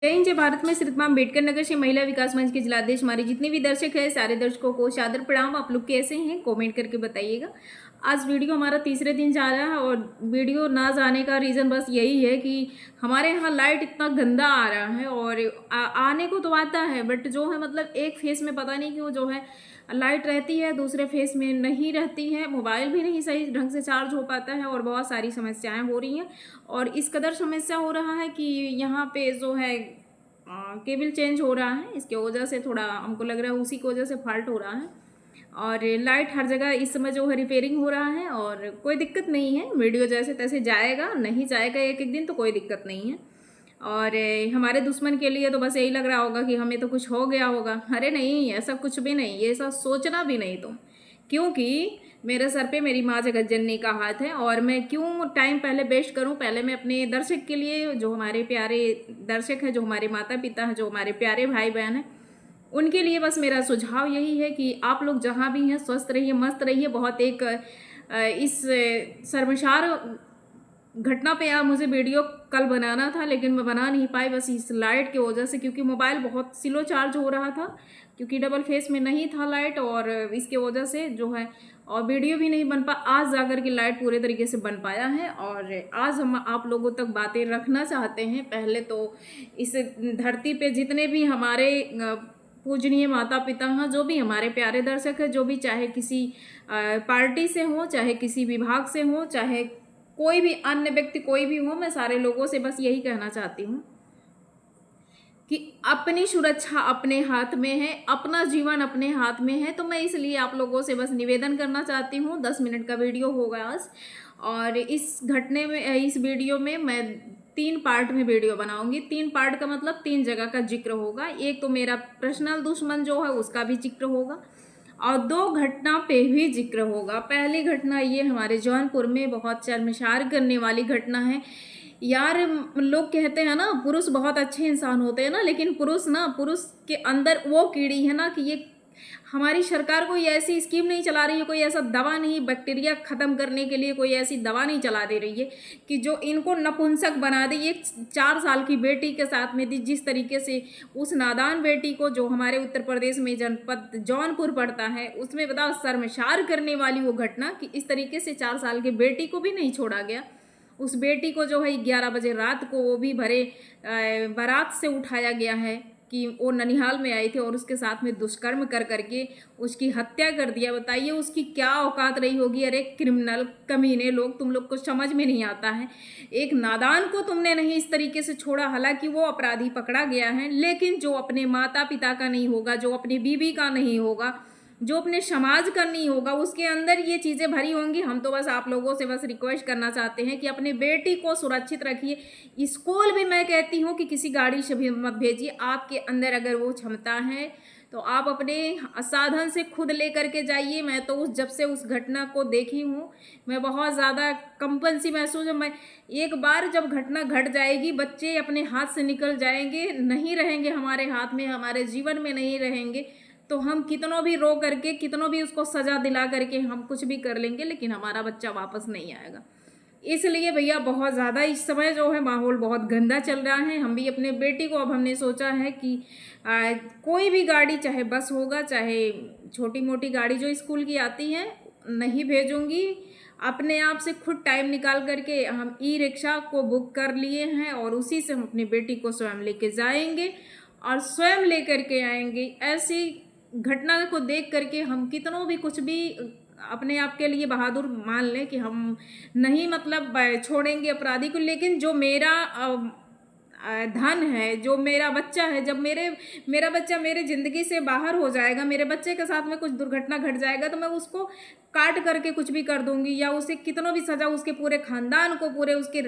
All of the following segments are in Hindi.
जय हिंद जय भारत में श्री अम्बेडकर नगर से महिला विकास मंच के जिलाध्यक्ष हमारे जितने भी दर्शक हैं सारे दर्शकों को सादर प्रणाम। आप लोग कैसे हैं कमेंट करके बताइएगा। आज वीडियो हमारा तीसरे दिन जा रहा है और वीडियो ना जाने का रीज़न बस यही है कि हमारे यहाँ लाइट इतना गंदा आ रहा है और आने को तो आता है बट जो है मतलब एक फेस में पता नहीं क्यों जो है लाइट रहती है, दूसरे फेस में नहीं रहती है, मोबाइल भी नहीं सही ढंग से चार्ज हो पाता है और बहुत सारी समस्याएं हो रही हैं। और इस कदर समस्या हो रहा है कि यहाँ पे जो है केबल चेंज हो रहा है, इसके वजह से थोड़ा हमको लग रहा है उसी की वजह से फॉल्ट हो रहा है। और लाइट हर जगह इस समय जो है रिपेयरिंग हो रहा है और कोई दिक्कत नहीं है, वीडियो जैसे तैसे जाएगा, नहीं जाएगा एक एक दिन तो कोई दिक्कत नहीं है। और हमारे दुश्मन के लिए तो बस यही लग रहा होगा कि हमें तो कुछ हो गया होगा। अरे नहीं, ऐसा कुछ भी नहीं, ये ऐसा सोचना भी नहीं तुम, क्योंकि मेरे सर पे मेरी माँ जगत जननी का हाथ है और मैं क्यों टाइम पहले वेस्ट करूं। पहले मैं अपने दर्शक के लिए, जो हमारे प्यारे दर्शक हैं, जो हमारे माता पिता हैं, जो हमारे प्यारे भाई बहन हैं, उनके लिए बस मेरा सुझाव यही है कि आप लोग जहाँ भी हैं स्वस्थ रहिए, मस्त रहिए। बहुत एक इस शर्मसार घटना पे यार मुझे वीडियो कल बनाना था लेकिन मैं बना नहीं पाई, बस इस लाइट की वजह से, क्योंकि मोबाइल बहुत स्लो चार्ज हो रहा था, क्योंकि डबल फेस में नहीं था लाइट और इसके वजह से जो है और वीडियो भी नहीं बन पा। आज जाकर के लाइट पूरे तरीके से बन पाया है और आज हम आप लोगों तक बातें रखना चाहते हैं। पहले तो इस धरती पे जितने भी हमारे पूजनीय माता पिता हैं, जो भी हमारे प्यारे दर्शक हैं, जो भी चाहे किसी पार्टी से हो, चाहे किसी विभाग से हो, चाहे कोई भी अन्य व्यक्ति कोई भी हो, मैं सारे लोगों से बस यही कहना चाहती हूँ कि अपनी सुरक्षा अपने हाथ में है, अपना जीवन अपने हाथ में है। तो मैं इसलिए आप लोगों से बस निवेदन करना चाहती हूँ। 10 मिनट का वीडियो होगा आज और इस घटने में, इस वीडियो में मैं 3 पार्ट में वीडियो बनाऊंगी। 3 पार्ट का मतलब 3 जगह का जिक्र होगा। एक तो मेरा पर्सनल दुश्मन जो है उसका भी जिक्र होगा और 2 घटना पे भी जिक्र होगा। पहली घटना ये हमारे जौनपुर में बहुत शर्मसार करने वाली घटना है। यार लोग कहते हैं ना पुरुष बहुत अच्छे इंसान होते हैं ना, लेकिन पुरुष के अंदर वो कीड़ी है ना कि ये हमारी सरकार कोई ऐसी स्कीम नहीं चला रही है, कोई ऐसा दवा नहीं, बैक्टीरिया खत्म करने के लिए कोई ऐसी दवा नहीं चला दे रही है कि जो इनको नपुंसक बना दे। ये 4 साल की बेटी के साथ में जिस तरीके से उस नादान बेटी को, जो हमारे उत्तर प्रदेश में जनपद जौनपुर पड़ता है, उसमें बताओ शर्मसार करने वाली वो घटना कि इस तरीके से 4 साल की बेटी को भी नहीं छोड़ा गया। उस बेटी को जो है 11 बजे रात को वो भी भरे बारात से उठाया गया है कि वो ननिहाल में आई थी और उसके साथ में दुष्कर्म कर करके उसकी हत्या कर दिया। बताइए उसकी क्या औकात रही होगी। अरे क्रिमिनल कमीने लोग, तुम लोग को समझ में नहीं आता है। एक नादान को तुमने नहीं इस तरीके से छोड़ा, हालांकि वो अपराधी पकड़ा गया है, लेकिन जो अपने माता पिता का नहीं होगा, जो अपनी बीवी का नहीं होगा, जो अपने समाज का नहीं होगा, उसके अंदर ये चीज़ें भरी होंगी। हम तो बस आप लोगों से बस रिक्वेस्ट करना चाहते हैं कि अपने बेटी को सुरक्षित रखिए। स्कूल भी मैं कहती हूँ कि किसी गाड़ी से भी मत भेजिए। आपके अंदर अगर वो क्षमता है तो आप अपने साधन से खुद ले करके जाइए। मैं तो जब से उस घटना को देखी हूँ मैं बहुत ज़्यादा कंपन सी महसूस है। मैं एक बार जब घटना घट जाएगी, बच्चे अपने हाथ से निकल जाएंगे, नहीं रहेंगे हमारे हाथ में, हमारे जीवन में नहीं रहेंगे, तो हम कितनों भी रो करके, कितनों भी उसको सजा दिला करके हम कुछ भी कर लेंगे, लेकिन हमारा बच्चा वापस नहीं आएगा। इसलिए भैया बहुत ज़्यादा इस समय जो है माहौल बहुत गंदा चल रहा है। हम भी अपने बेटी को, अब हमने सोचा है कि कोई भी गाड़ी, चाहे बस होगा चाहे छोटी मोटी गाड़ी जो स्कूल की आती है, नहीं भेजूंगी। अपने आप से खुद टाइम निकाल करके हम ई रिक्शा को बुक कर लिए हैं और उसी से हम अपनी बेटी को स्वयं लेके जाएंगे और स्वयं लेकर के आएंगे। ऐसी घटना को देख करके हम कितनों भी कुछ भी अपने आप के लिए बहादुर मान लें कि हम नहीं मतलब छोड़ेंगे अपराधी को, लेकिन जो मेरा धन है, जो मेरा बच्चा है, जब मेरा बच्चा मेरे ज़िंदगी से बाहर हो जाएगा, मेरे बच्चे के साथ में कुछ दुर्घटना घट जाएगा, तो मैं उसको काट करके कुछ भी कर दूंगी या उसे कितनों भी सजा, उसके पूरे खानदान को, पूरे उसके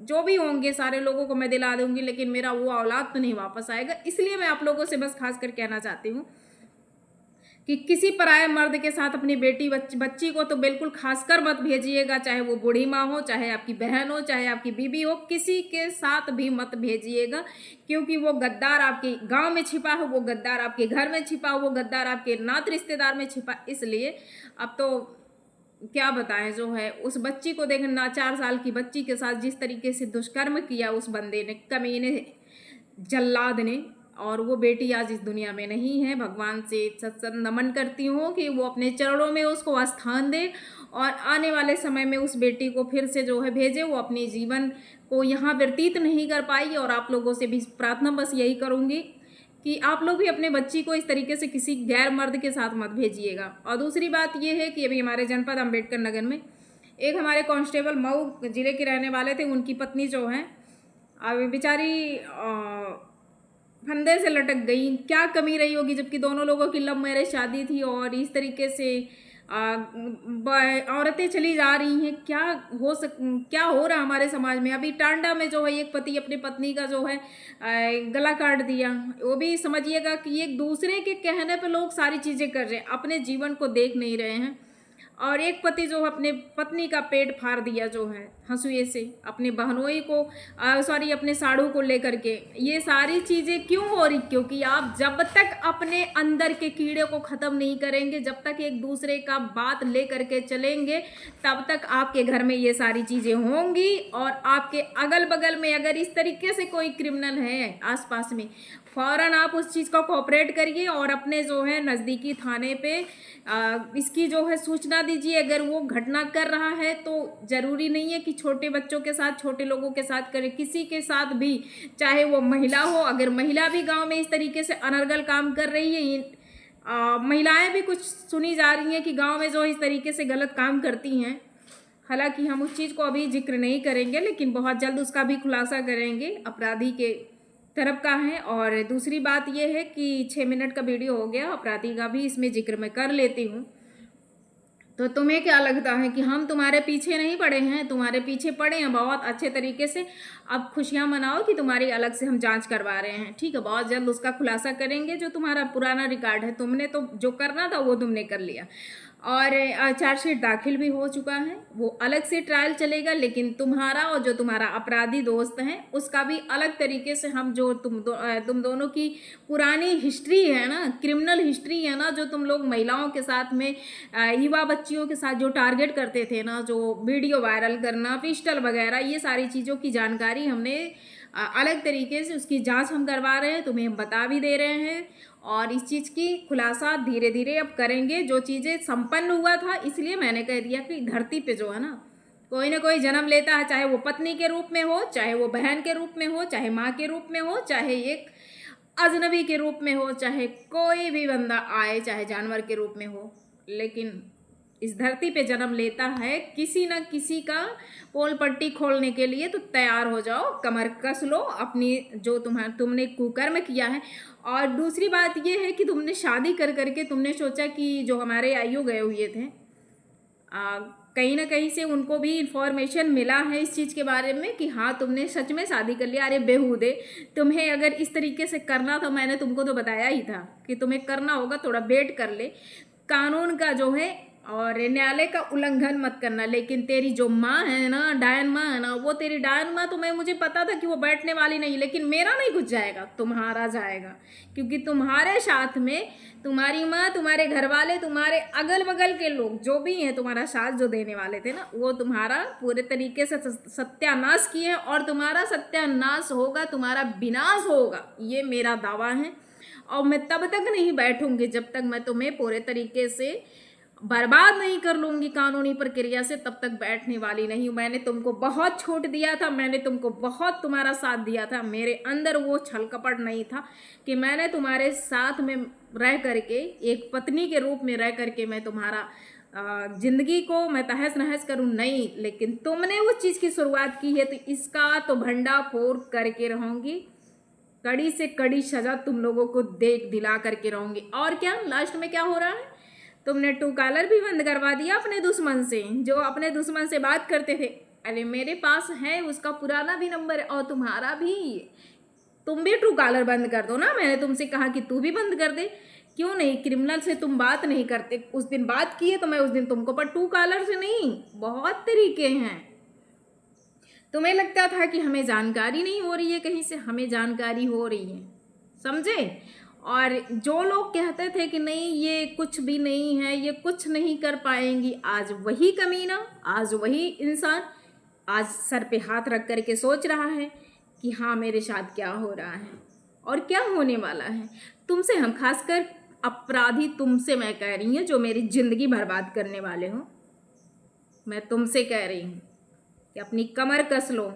जो भी होंगे सारे लोगों को मैं दिला दूंगी, लेकिन मेरा वो औलाद तो नहीं वापस आएगा। इसलिए मैं आप लोगों से बस खास कर कहना चाहती हूँ कि किसी पराये मर्द के साथ अपनी बेटी बच्ची को तो बिल्कुल खासकर मत भेजिएगा, चाहे वो बूढ़ी माँ हो, चाहे आपकी बहन हो, चाहे आपकी बीबी हो, किसी के साथ भी मत भेजिएगा, क्योंकि वो गद्दार आपके गांव में छिपा हो, वो गद्दार आपके घर में छिपा हो, वो गद्दार आपके नात रिश्तेदार में छिपा। इसलिए अब तो क्या बताएं, जो है उस बच्ची को देखना, 4 साल की बच्ची के साथ जिस तरीके से दुष्कर्म किया उस बंदे ने, कमीने जल्लाद ने, और वो बेटी आज इस दुनिया में नहीं है। भगवान से सत्संग नमन करती हूँ कि वो अपने चरणों में उसको स्थान दे और आने वाले समय में उस बेटी को फिर से जो है भेजे। वो अपने जीवन को यहाँ व्यतीत नहीं कर पाई, और आप लोगों से भी प्रार्थना बस यही करूँगी कि आप लोग भी अपने बच्ची को इस तरीके से किसी गैर मर्द के साथ मत भेजिएगा। और दूसरी बात ये है कि अभी हमारे जनपद अम्बेडकर नगर में एक हमारे कांस्टेबल मऊ जिले के रहने वाले थे, उनकी पत्नी जो है अब बेचारी फंदे से लटक गई। क्या कमी रही होगी, जबकि दोनों लोगों की लव मैरिज शादी थी, और इस तरीके से औरतें चली जा रही हैं। क्या हो रहा हमारे समाज में। अभी टांडा में जो है एक पति अपनी पत्नी का जो है गला काट दिया। वो भी समझिएगा कि एक दूसरे के कहने पे लोग सारी चीज़ें कर रहे हैं, अपने जीवन को देख नहीं रहे हैं। और एक पति जो अपने पत्नी का पेट फाड़ दिया जो है हंसुए से, अपने बहनोई को अपने साड़ू को लेकर के। ये सारी चीज़ें क्यों हो रही? क्योंकि आप जब तक अपने अंदर के कीड़े को ख़त्म नहीं करेंगे, जब तक एक दूसरे का बात ले करके चलेंगे, तब तक आपके घर में ये सारी चीज़ें होंगी। और आपके अगल बगल में अगर इस तरीके से कोई क्रिमिनल है आसपास में, फ़ौरन आप उस चीज़ को कोऑपरेट करिए और अपने जो है नज़दीकी थाने पे इसकी जो है सूचना दीजिए। अगर वो घटना कर रहा है तो ज़रूरी नहीं है कि छोटे बच्चों के साथ, छोटे लोगों के साथ करे, किसी के साथ भी, चाहे वो महिला हो। अगर महिला भी गांव में इस तरीके से अनर्गल काम कर रही है, महिलाएं भी कुछ सुनी जा रही हैं कि गाँव में जो इस तरीके से गलत काम करती हैं। हालांकि हम उस चीज़ को अभी जिक्र नहीं करेंगे, लेकिन बहुत जल्द उसका भी खुलासा करेंगे, अपराधी के तरफ का है। और दूसरी बात यह है कि 6 मिनट का वीडियो हो गया, अपराधी का भी इसमें जिक्र मैं कर लेती हूँ। तो तुम्हें क्या लगता है कि हम तुम्हारे पीछे नहीं पड़े हैं? तुम्हारे पीछे पड़े हैं बहुत अच्छे तरीके से। अब खुशियाँ मनाओ कि तुम्हारी अलग से हम जांच करवा रहे हैं, ठीक है। बहुत जल्द उसका खुलासा करेंगे। जो तुम्हारा पुराना रिकॉर्ड है, तुमने तो जो करना था वो तुमने कर लिया, और चार्जशीट दाखिल भी हो चुका है। वो अलग से ट्रायल चलेगा, लेकिन तुम्हारा और जो तुम्हारा अपराधी दोस्त है उसका भी अलग तरीके से हम जो तुम दोनों की पुरानी हिस्ट्री है ना, क्रिमिनल हिस्ट्री है ना, जो तुम लोग महिलाओं के साथ में, युवा बच्चियों के साथ जो टारगेट करते थे ना, जो वीडियो वायरल करना, पिस्टल वगैरह, ये सारी चीज़ों की जानकारी हमने अलग तरीके से उसकी जांच हम करवा रहे हैं, तुम्हें हम बता भी दे रहे हैं। और इस चीज़ की खुलासा धीरे धीरे अब करेंगे। जो चीज़ें संपन्न हुआ था, इसलिए मैंने कह दिया कि धरती पे जो है ना, कोई ना कोई जन्म लेता है, चाहे वो पत्नी के रूप में हो, चाहे वो बहन के रूप में हो, चाहे माँ के रूप में हो, चाहे एक अजनबी के रूप में हो, चाहे कोई भी बंदा आए, चाहे जानवर के रूप में हो, लेकिन इस धरती पे जन्म लेता है किसी न किसी का पोल पट्टी खोलने के लिए। तो तैयार हो जाओ, कमर कस लो अपनी, जो तुमने कुकर्म किया है। और दूसरी बात ये है कि तुमने शादी कर करके तुमने सोचा कि जो हमारे आईओ गए हुए थे, कहीं ना कहीं से उनको भी इंफॉर्मेशन मिला है इस चीज़ के बारे में कि हाँ तुमने सच में शादी कर लिया। अरे बेहूदे, तुम्हें अगर इस तरीके से करना था, मैंने तुमको तो बताया ही था कि तुम्हें करना होगा, थोड़ा वेट कर ले, कानून का जो है और न्यायालय का उल्लंघन मत करना। लेकिन तेरी जो माँ है ना, डायन माँ है ना, वो तेरी डायन माँ, तो मुझे पता था कि वो बैठने वाली नहीं, लेकिन मेरा नहीं कुछ जाएगा, तुम्हारा जाएगा। क्योंकि तुम्हारे साथ में तुम्हारी माँ, तुम्हारे घर वाले, तुम्हारे अगल बगल के लोग जो भी हैं, तुम्हारा साथ जो देने वाले थे ना, वो तुम्हारा पूरे तरीके से सत्यानाश किए, और तुम्हारा सत्यानाश होगा, तुम्हारा विनाश होगा, ये मेरा दावा है। और मैं तब तक नहीं बैठूंगी जब तक मैं तुम्हें पूरे तरीके से बर्बाद नहीं कर लूँगी कानूनी प्रक्रिया से, तब तक बैठने वाली नहीं हूँ। मैंने तुमको बहुत छूट दिया था, मैंने तुमको बहुत तुम्हारा साथ दिया था। मेरे अंदर वो छल कपट नहीं था कि मैंने तुम्हारे साथ में रह करके, एक पत्नी के रूप में रह करके मैं तुम्हारा ज़िंदगी को मैं तहस नहस करूँ, नहीं। लेकिन तुमने उस चीज़ की शुरुआत की है, तो इसका तो भंडा फोड़ करके रहूँगी, कड़ी से कड़ी सज़ा तुम लोगों को देख दिला करके रहूँगी। और क्या लास्ट में क्या हो रहा है, तुमने ट्रू कॉलर भी बंद करवा दिया अपने दुश्मन से, जो अपने दुश्मन से बात करते थे। अरे मेरे पास है उसका पुराना भी नंबर और तुम्हारा भी, तुम भी ट्रू कॉलर बंद कर दो ना। मैंने तुमसे कहा कि तू भी बंद कर दे, क्यों नहीं? क्रिमिनल से तुम बात नहीं करते, उस दिन बात की है तो मैं उस दिन तुमको, पर ट्रू कॉलर से नहीं। बहुत तरीके हैं। तुम्हें लगता था कि हमें जानकारी नहीं हो रही है, कहीं से हमें जानकारी हो रही है, समझे। और जो लोग कहते थे कि नहीं ये कुछ भी नहीं है, ये कुछ नहीं कर पाएंगी, आज वही कमीना, आज वही इंसान आज सर पे हाथ रख करके सोच रहा है कि हाँ मेरे साथ क्या हो रहा है और क्या होने वाला है। तुमसे हम खासकर अपराधी तुमसे मैं कह रही हूँ जो मेरी ज़िंदगी बर्बाद करने वाले हो, मैं तुमसे कह रही हूँ कि अपनी कमर कस लो।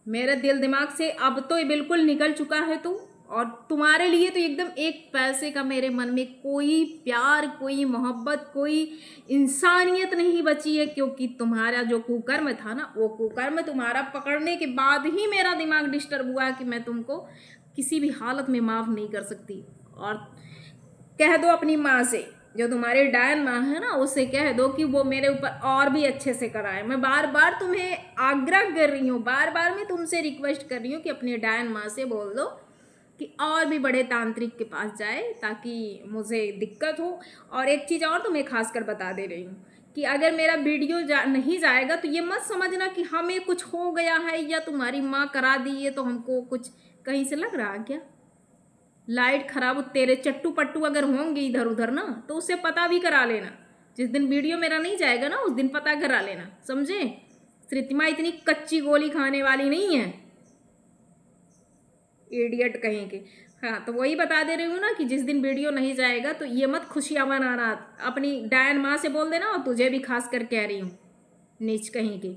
मेरे दिल दिमाग से अब तो ये बिल्कुल निकल चुका है तू, और तुम्हारे लिए तो एकदम एक पैसे का मेरे मन में कोई प्यार, कोई मोहब्बत, कोई इंसानियत नहीं बची है, क्योंकि तुम्हारा जो कुकर्म था ना, वो कुकर्म तुम्हारा पकड़ने के बाद ही मेरा दिमाग डिस्टर्ब हुआ कि मैं तुमको किसी भी हालत में माफ़ नहीं कर सकती। और कह दो अपनी माँ से, जो तुम्हारी डायन माँ है ना, उससे कह दो कि वो मेरे ऊपर और भी अच्छे से कराए। मैं बार बार तुम्हें आग्रह कर रही हूँ, बार बार मैं तुमसे रिक्वेस्ट कर रही हूँ कि अपनी डायन माँ से बोल दो कि और भी बड़े तांत्रिक के पास जाए, ताकि मुझे दिक्कत हो। और एक चीज़ और तुम्हें खास कर बता दे रही हूँ कि अगर मेरा वीडियो नहीं जाएगा तो ये मत समझना कि हमें कुछ हो गया है या तुम्हारी माँ करा दी है तो हमको कुछ कहीं से लग रहा है क्या। लाइट खराब तेरे चट्टू पट्टू अगर होंगे इधर उधर ना, तो उससे पता भी करा लेना। जिस दिन वीडियो मेरा नहीं जाएगा ना, उस दिन पता करा लेना, समझे। श्रीतिमा इतनी कच्ची गोली खाने वाली नहीं है, इडियट कहीं के। हाँ, तो वही बता दे रही हूँ ना कि जिस दिन वीडियो नहीं जाएगा तो ये मत खुशियाँ मनाना, अपनी डायन माँ से बोल देना। और तुझे भी खास कर कह रही हूँ, नीच कहीं के।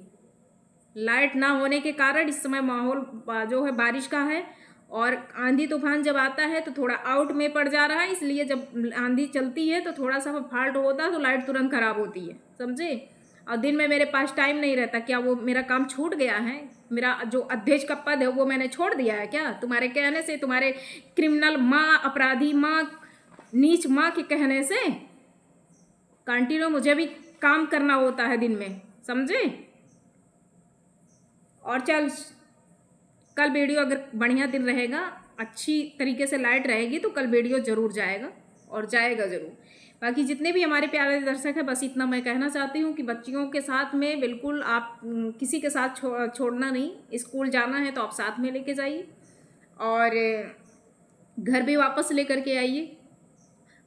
लाइट ना होने के कारण इस समय माहौल जो है बारिश का है, और आंधी तूफान जब आता है तो थोड़ा आउट में पड़ जा रहा है, इसलिए जब आंधी चलती है तो थोड़ा सा फॉल्ट होता है तो लाइट तुरंत ख़राब होती है, समझे। और दिन में मेरे पास टाइम नहीं रहता। क्या वो मेरा काम छूट गया है? मेरा जो अध्यक्ष का पद है वो मैंने छोड़ दिया है क्या तुम्हारे कहने से, तुम्हारे क्रिमिनल माँ, अपराधी माँ, नीच माँ के कहने से? कंटिन्यू मुझे भी काम करना होता है दिन में, समझे। और चल, कल वीडियो अगर बढ़िया दिन रहेगा, अच्छी तरीके से लाइट रहेगी तो कल वीडियो ज़रूर जाएगा, और जाएगा ज़रूर। बाकी जितने भी हमारे प्यारे दर्शक हैं, बस इतना मैं कहना चाहती हूँ कि बच्चियों के साथ में बिल्कुल आप किसी के साथ छोड़ना नहीं। स्कूल जाना है तो आप साथ में लेके जाइए, और घर भी वापस लेकर के आइए।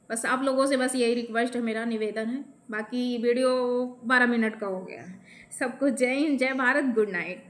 बस आप लोगों से बस यही रिक्वेस्ट है, मेरा निवेदन है। बाकी वीडियो 12 मिनट का हो गया है। सबको जय हिंद, जय भारत, गुड नाइट।